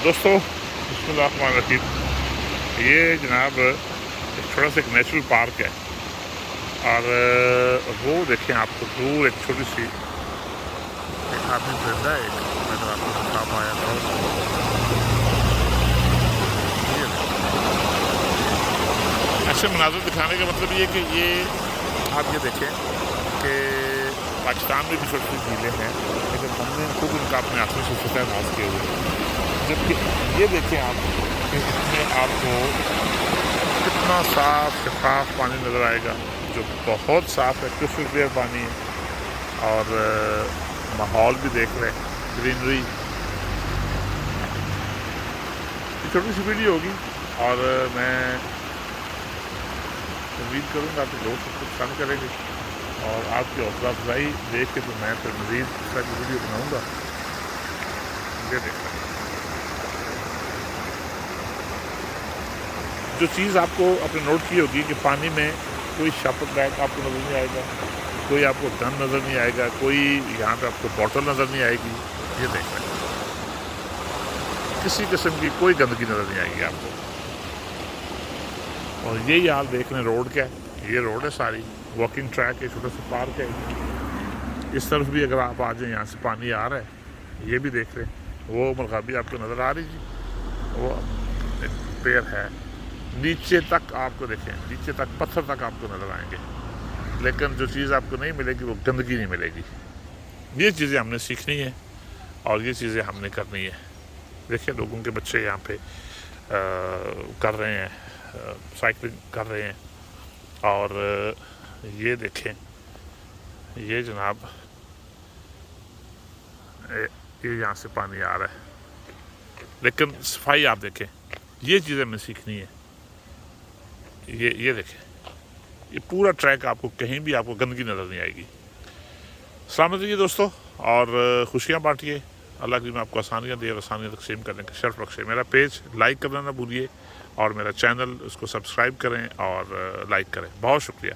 दोस्तों बिस्मिल्लाहिर्रहमानिर्रहीम। ये जनाब एक छोटा सा एक नेचुरल पार्क है और वो देखें आपको दूर एक छोटी सी एक आदमी जिंदा है। एक मैं तो आपको दिखा पाया था। ऐसे मनाज़र दिखाने का मतलब ये कि ये आप ये देखें कि पाकिस्तान में भी छोटी छोटी झीलें हैं, लेकिन हमने खुद उनका अपने हाथों से सत्यानाश किए हुए हैं। जबकि ये देखें आप कि इसमें आपको कितना साफ शफाफ पानी नज़र आएगा, जो बहुत साफ़ है, क्रिस्टल क्लियर पानी है। और माहौल भी देख रहे हैं, ग्रीनरी। छोटी सी वीडियो होगी और मैं उम्मीद करूँगा कि लोग सब कुछ पसंद करेंगे और आपकी हौसला अफजाई देख के तो मैं फिर मज़ीद इस तरह की वीडियो बनाऊँगा। ये देख जो चीज़ आपको अपने नोट की होगी कि पानी में कोई शॉपिंग बैग आपको नज़र नहीं आएगा, कोई आपको गन नज़र नहीं आएगा, कोई यहाँ पे आपको बॉटल नज़र नहीं आएगी। ये देख रहे हैं, किसी किस्म की कोई गंदगी नज़र नहीं आएगी आपको। और यही हाल देख रहे हैं रोड का है। ये रोड है सारी, वॉकिंग ट्रैक है, छोटा सा पार्क है। इस तरफ भी अगर आप आ जाएँ, यहाँ से पानी आ रहा है, ये भी देख रहे हैं। वो मरगाबी आपको नज़र आ रही जी, वो एक पेड़ है। नीचे तक आपको देखें, नीचे तक पत्थर तक आपको नज़र आएंगे, लेकिन जो चीज़ आपको नहीं मिलेगी वो गंदगी नहीं मिलेगी। ये चीज़ें हमने सीखनी है और ये चीज़ें हमने करनी है। देखिए लोगों के बच्चे यहाँ पे कर रहे हैं, साइकिलिंग कर रहे हैं। और ये देखें, ये जनाब ये यहाँ से पानी आ रहा है, लेकिन सफाई आप देखें। ये चीज़ें हमें सीखनी है। ये देखें, ये पूरा ट्रैक आपको कहीं भी आपको गंदगी नज़र नहीं आएगी। सलामत रहिए दोस्तों और खुशियाँ बांटिए। अल्लाह की आपको आसानियाँ दे और आसानियाँ तकसीम करने का शर्फ रखे। मेरा पेज लाइक करना ना भूलिए और मेरा चैनल उसको सब्सक्राइब करें और लाइक करें। बहुत शुक्रिया।